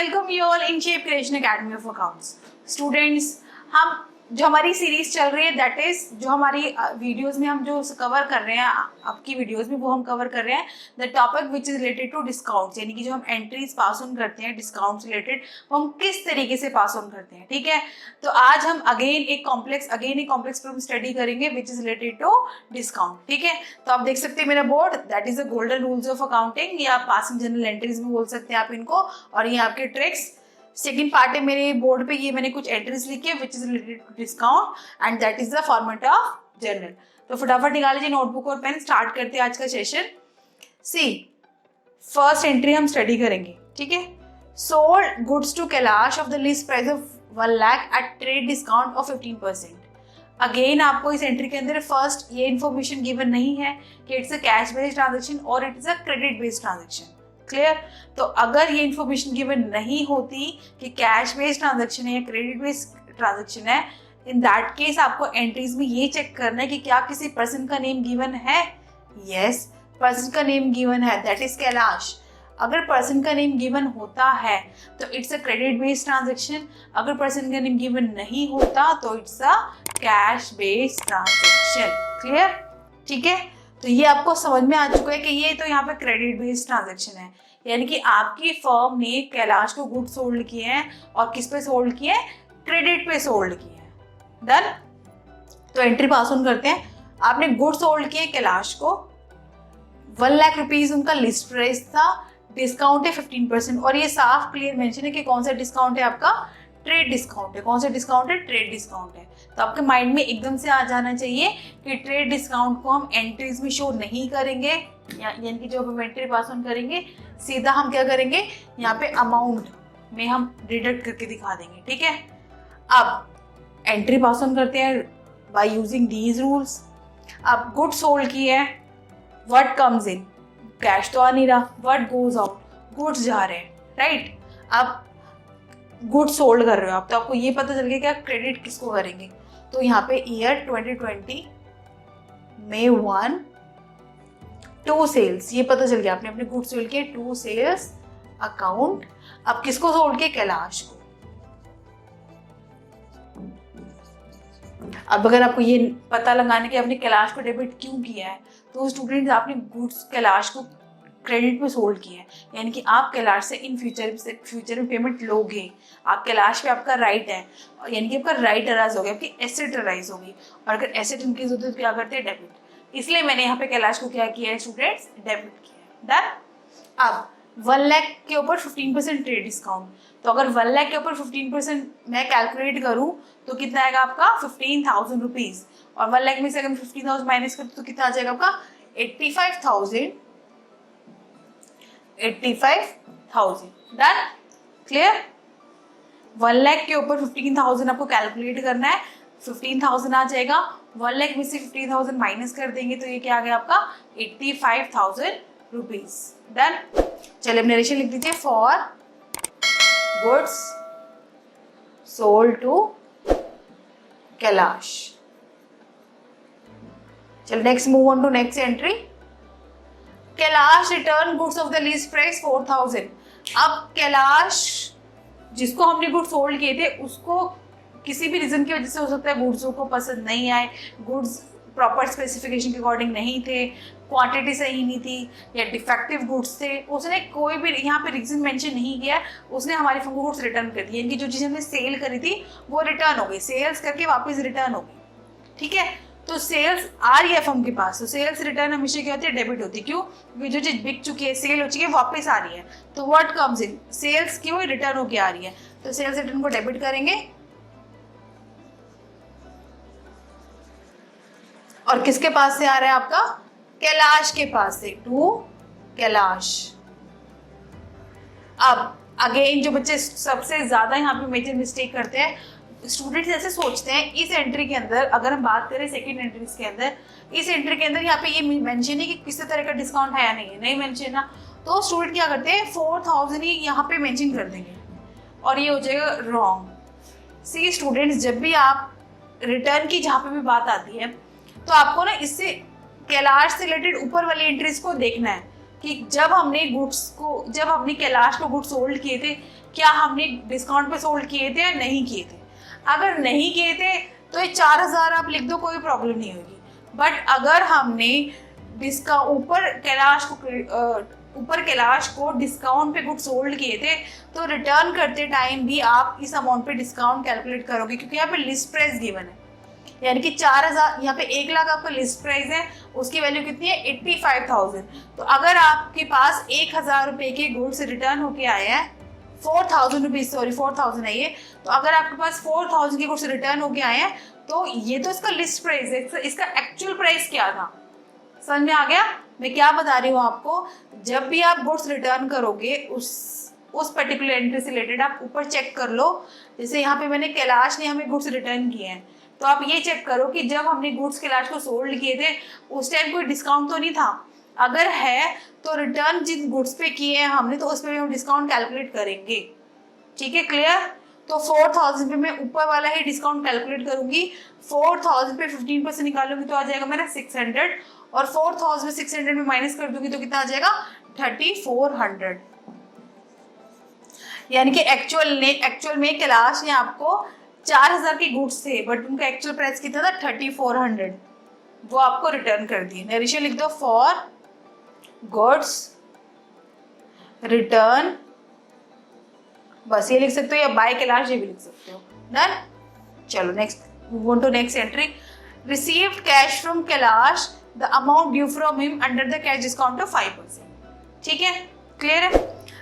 welcome you all in Shape Creation Academy of Accounts. Students, हम जो हमारी series चल रही है दैट इज जो हमारी वीडियोस में हम जो कवर कर रहे हैं आपकी वीडियोस में वो हम कवर कर रहे हैं the topic which is related to discounts, यानी कि जो हम एंट्रीज पास ऑन करते हैं डिस्काउंट्स रिलेटेड वो हम किस तरीके से पास ऑन करते हैं। ठीक है, तो आज हम अगेन एक कॉम्प्लेक्स प्रॉब्लम स्टडी करेंगे which is related to discount. ठीक है, तो आप देख सकते हैं मेरा board that is the golden rules of accounting, या पासिंग जनरल एंट्रीज भी बोल सकते हैं आप इनको, और ये आपके ट्रिक्स। सेकेंड पार्ट है मेरे बोर्ड पे, ये मैंने कुछ एंट्रीज लिखी है which is related to discount and that is the format of journal. तो फटाफट निकाल लीजिए नोटबुक और पेन, स्टार्ट करते हैं आज का सेशन। सी फर्स्ट एंट्री हम स्टडी करेंगे। ठीक है, sold goods to Kailash of the list price of 1 lakh at trade discount of 15%। Again आपको इस एंट्री के अंदर फर्स्ट ये इन्फॉर्मेशन गिवन नहीं है कि it's a cash based transaction और it is a credit based transaction. Clear? तो अगर ये इन्फॉर्मेशन गिवन नहीं होती कि कैश बेस्ड ट्रांजैक्शन है या क्रेडिट बेस्ड ट्रांजैक्शन है, इन दैट केस आपको एंट्रीज में ये चेक करना है कि क्या किसी पर्सन का नेम गिवन है। यस, पर्सन का नेम गिवन है, दैट इज कैलाश। अगर पर्सन का नेम गिवन होता है तो it's a credit based transaction, अगर पर्सन का नेम गिवन नहीं होता तो it's a cash based transaction. Clear? ठीक है, तो ये आपको समझ में आ चुका है कि ये तो यहाँ पे क्रेडिट बेस्ड ट्रांजैक्शन है, यानी कि आपकी फर्म ने कैलाश को गुड्स सोल्ड किए हैं और किस पे सोल्ड किए हैं, क्रेडिट पे सोल्ड किए हैं। डन? तो एंट्री पास ऑन करते हैं। आपने गुड्स सोल्ड किए कैलाश को, 1 लाख रुपीज उनका लिस्ट प्राइस था, डिस्काउंट है 15%, और ये साफ क्लियर मेंशन है कि कौन सा डिस्काउंट है आपका, ट्रेड डिस्काउंट है। कौन सा डिस्काउंट है, ट्रेड डिस्काउंट है। तो आपके माइंड में एकदम से आ जाना चाहिए कि ट्रेड डिस्काउंट को हम एंट्रीज में शो नहीं करेंगे, यानी कि जो हम एंट्री पास ऑन करेंगे सीधा हम क्या करेंगे, यहाँ पे अमाउंट में हम डिडक्ट करके दिखा देंगे। ठीक है, अब एंट्री पास ऑन करते हैं बाय यूजिंग दीज रूल्स। अब गुड सोल्ड की है, व्हाट कम्स इन, कैश तो आ नहीं रहा, व्हाट गोज आउट, गुड्स जा रहे हैं। राइट? अब गुड्स सोल्ड कर रहे हो आप, तो आपको ये पता चल गया कि आप क्रेडिट किसको करेंगे। तो यहाँ पे ईयर 2020 में 1 2 सेल्स, ये पता चल गया आपने अपने गुड्स सोल्ड किए 2 सेल्स अकाउंट। अब किसको सोल्ड किया, कैलाश को। अब अगर आपको ये पता लगाने के आपने कैलाश को डेबिट क्यों किया है, तो स्टूडेंट्स आपने गुड्स कैलाश को क्रेडिट में सोल्ड किया है, यानी कि आप कैलाश से इन फ्यूचर में पेमेंट लोगे। आप कैलाश पे आपका राइट है, यानी कि आपका राइट अराइज हो गया, आपकी एसेट अराइज होगी, और अगर एसेट इंक्रीज होती है तो क्या करते हैं, डेबिट। इसलिए मैंने यहाँ पे कैलाश को क्या किया है स्टूडेंट्स, डेबिट किया है। डन? अब 1 लाख के ऊपर 15% ट्रेड डिस्काउंट, तो अगर 1 लाख के ऊपर 15% मैं कैलकुलेट करूँ तो कितना आएगा आपका, 15,000 रुपीज, और 1 लाख में से अगर 15,000 माइनस करूँ तो कितना आ जाएगा आपका, 85,000। डन? क्लियर? 1 लाख के ऊपर 15,000 आपको कैलकुलेट करना है, 15,000 आ जाएगा, 1 लाख में से 15,000 माइनस कर देंगे तो ये क्या आ गया आपका, 85,000 रुपीज। डन? चलिए अब नरेशन लिख दीजिए, for goods sold to Kailash. चलिए next move on to next entry. Kailash return goods of the least price 4,000। अब कैलाश जिसको हमने गुड्स सोल्ड किए थे उसको किसी भी रीजन की वजह से हो सकता है गुड्स को पसंद नहीं आए, गुड्स प्रॉपर स्पेसिफिकेशन के अकॉर्डिंग नहीं थे, क्वांटिटी सही नहीं थी, या डिफेक्टिव गुड्स थे, उसने कोई भी यहाँ पे रीजन मेंशन नहीं किया, उसने हमारी फर्म को गुड्स रिटर्न कर दिया। इनकी जो चीज़ हमने सेल करी थी वो रिटर्न हो गई, सेल्स करके वापस रिटर्न हो गई। ठीक है, तो सेल्स आ रही है फर्म के पास, तो सेल्स रिटर्न हमेशा क्या होती है, डेबिट होती है। क्यों? क्योंकि जो चीज बिक चुकी है, सेल हो चुकी है, वापस आ रही है, तो व्हाट कम्स इन, सेल्स की वो रिटर्न होके आ रही है, तो सेल्स रिटर्न को डेबिट करेंगे। और किसके पास से आ रहा है आपका, कैलाश के पास से, टू कैलाश। अब अगेन जो बच्चे सबसे ज्यादा यहाँ पे मेजर मिस्टेक करते हैं, स्टूडेंट्स ऐसे सोचते हैं इस एंट्री के अंदर, अगर हम बात करें सेकंड एंट्रीज के अंदर, इस एंट्री के अंदर यहाँ पे ये मेंशन है कि किसी तरह का डिस्काउंट है या नहीं है, नहीं मेंशन ना, तो स्टूडेंट क्या करते हैं 4,000 ही यहाँ पे मेंशन कर देंगे और ये हो जाएगा रॉन्ग। सी स्टूडेंट्स, जब भी आप रिटर्न की जहाँ पे भी बात आती है तो आपको ना इससे कैलाश से रिलेटेड ऊपर वाली एंट्रीज को देखना है कि जब हमने कैलाश को गुड्स सोल्ड किए थे, क्या हमने डिस्काउंट पे सोल्ड किए थे या नहीं किए थे। अगर नहीं किए थे तो ये 4000 आप लिख दो, कोई प्रॉब्लम नहीं होगी। बट अगर हमने ऊपर कैलाश को डिस्काउंट पे गुड सोल्ड किए थे तो रिटर्न करते टाइम भी आप इस अमाउंट पे डिस्काउंट कैलकुलेट करोगे, क्योंकि यहाँ पे लिस्ट प्राइस गिवन है। यानी कि 4000, यहाँ पे 1 लाख आपका लिस्ट प्राइस है, उसकी वैल्यू कितनी है 85,000। तो अगर आपके पास 1000 रुपये के गुड्स रिटर्न होके आए हैं, 4,000 रुपीज, सॉरी 4,000 है ये, तो अगर आपके पास 4,000 के गुड्स रिटर्न होके आए हैं तो ये तो इसका लिस्ट प्राइस है, इसका एक्चुअल प्राइस क्या था। समझ में आ गया मैं क्या बता रही हूँ आपको। जब भी आप गुड्स रिटर्न करोगे उस पर्टिकुलर एंट्री से रिलेटेड आप ऊपर चेक कर लो। जैसे यहाँ पे मैंने कैलाश ने हमें गुड्स रिटर्न किए हैं, तो आप ये चेक करो कि जब हमने गुड्स कैलाश को सोल्ड किए थे उस टाइम कोई डिस्काउंट तो नहीं था। अगर है तो रिटर्न जिन गुड्स पे किए हैं हमने, तो उस पर भी हम डिस्काउंट कैलकुलेट करेंगे। ठीक है, क्लियर। तो 4,000 पे मैं ऊपर वाला ही डिस्काउंट कैलकुलेट करूंगी। 4,000 पे 15% निकालूंगी तो आ जाएगा मेरा 600, और 4,000 में 600 में माइनस कर दूंगी तो कितना आ जाएगा 3,400। यानी कि एक्चुअल में कैलाश ने आपको 4,000 के गुड्स थे, बट उनका एक्चुअल प्राइस कितना था 3,400, वो आपको रिटर्न कर दिए। नरेशन लिख दो, फॉर गुड्स रिटर्न, बस ये लिख सकते हो, या बाय कैलाश ये भी लिख सकते हो। डन। चलो next, move on to next entry. Received cash from Kailash, the amount due from him under the cash discount of 5%। ठीक है, क्लियर है।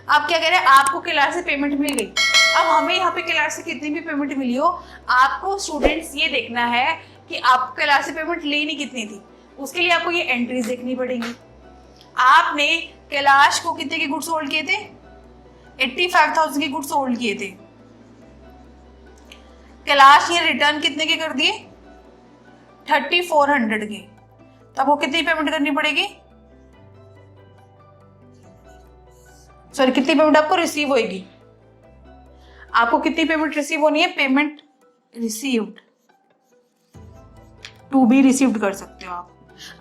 आप क्या कह रहे हैं, आपको कैलाश से पेमेंट मिल गई। अब हमें यहाँ पे कैलाश से कितनी भी पेमेंट मिली हो, आपको स्टूडेंट्स ये देखना है कि आपको कैलाश से पेमेंट लेनी कितनी थी। उसके लिए आपको ये एंट्रीज देखनी पड़ेंगी। आपने कैलाश को कितने के गुड्स सोल्ड किए थे, 85,000 के गुड्स सोल्ड किए थे। कैलाश ये रिटर्न कितने के कर दिए, 3,400 के। तो आपको कितनी पेमेंट करनी पड़ेगी, सॉरी कितनी पेमेंट आपको रिसीव होगी। आपको कितनी पेमेंट रिसीव होनी है, payment received, to be received कर सकते हो आप।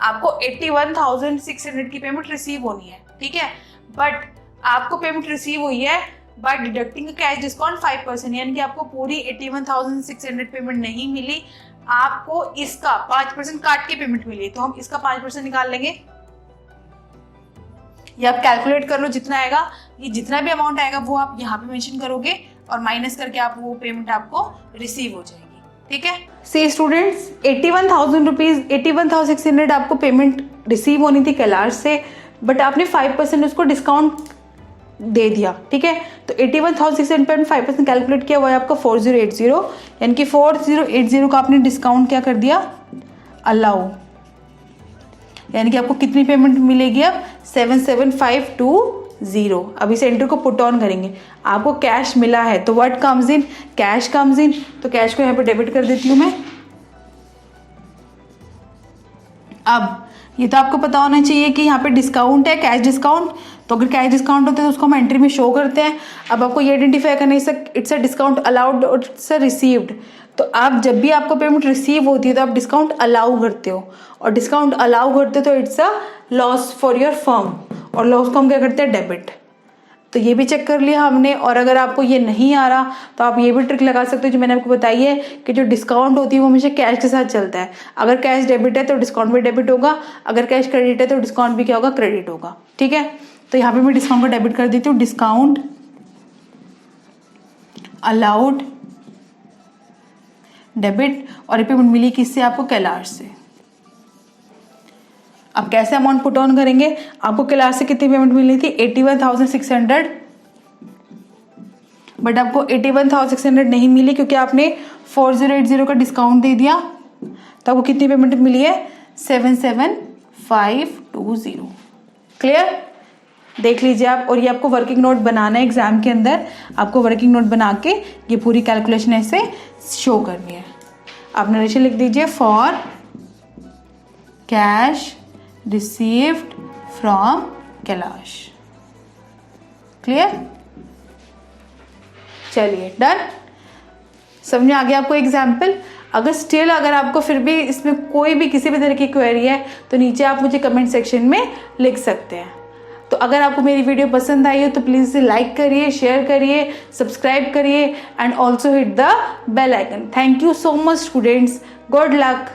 आपको 81,600 की पेमेंट रिसीव होनी है। ठीक है, बट आपको पेमेंट रिसीव हुई है बाय डिडक्टिंग कैश डिस्काउंट 5%, यानी कि आपको पूरी 81,600 पेमेंट नहीं मिली, आपको इसका 5% काट के पेमेंट मिली। तो हम इसका 5% निकाल लेंगे, या आप कैलकुलेट कर लो जितना आएगा। ये जितना भी अमाउंट आएगा वो आप यहाँ पे मेंशन करोगे और माइनस करके आप वो पेमेंट आपको रिसीव हो जाएगी। ठीक है, सी स्टूडेंट्स 81,000 रुपीज 81,600 आपको पेमेंट रिसीव होनी थी कैलाश से, बट आपने 5% उसको डिस्काउंट दे दिया। ठीक है, तो 81,600 पे 5% कैलकुलेट किया हुआ है आपका 4080, यानी कि 4080 का आपने डिस्काउंट क्या कर दिया, अलाउ। यानी कि आपको कितनी पेमेंट मिलेगी अब, 77,520। अब इस एंट्री को पुट ऑन करेंगे। आपको कैश मिला है तो what comes in, cash comes in, तो कैश को यहाँ पे डेबिट कर देती हूँ मैं। अब ये तो आपको पता होना चाहिए कि यहाँ पे डिस्काउंट है, कैश डिस्काउंट। तो अगर कैश डिस्काउंट होता है तो उसको हम एंट्री में शो करते हैं। अब आपको ये आइडेंटिफाई करना है इट्स अ डिस्काउंट अलाउड और इट्स अ रिसीव्ड। तो आप जब भी आपको पेमेंट रिसीव होती है तो आप डिस्काउंट अलाउ करते हो, और डिस्काउंट अलाउ करते हो तो it's a loss for your firm, और लॉस को हम क्या करते हैं, डेबिट। तो ये भी चेक कर लिया हमने। और अगर आपको ये नहीं आ रहा तो आप ये भी ट्रिक लगा सकते हो जो मैंने आपको बताई है कि जो डिस्काउंट होती है वो हमेशा कैश के साथ चलता है। अगर कैश डेबिट है तो डिस्काउंट भी डेबिट होगा, अगर कैश क्रेडिट है तो डिस्काउंट भी क्या होगा, क्रेडिट होगा। ठीक है, तो यहाँ पे मैं डिस्काउंट को डेबिट कर देती हूँ, डिस्काउंट अलाउड डेबिट, और ये पेमेंट मिली किससे, आपको कैलाश से। अब कैसे अमाउंट पुट ऑन करेंगे, आपको कैलाश से कितनी पेमेंट मिली थी, 81,600, बट आपको 81,600 नहीं मिली क्योंकि आपने 4080 का डिस्काउंट दे दिया। तो आपको कितनी पेमेंट मिली है, 77,520। क्लियर, देख लीजिए आप। और ये आपको वर्किंग नोट बनाना है एग्जाम के अंदर, आपको वर्किंग नोट बना के ये पूरी कैलकुलेशन ऐसे शो करनी है। आप नरेशन लिख दीजिए, for cash received from Kailash. Clear, चलिए डन। समझ में आ गया आपको एग्जाम्पल। अगर आपको फिर भी इसमें कोई भी किसी भी तरह की क्वेरी है तो नीचे आप मुझे कमेंट सेक्शन में लिख सकते हैं। तो अगर आपको मेरी वीडियो पसंद आई हो तो प्लीज़ इसे लाइक करिए, शेयर करिए, सब्सक्राइब करिए and also hit the bell icon. Thank you so much students, good luck.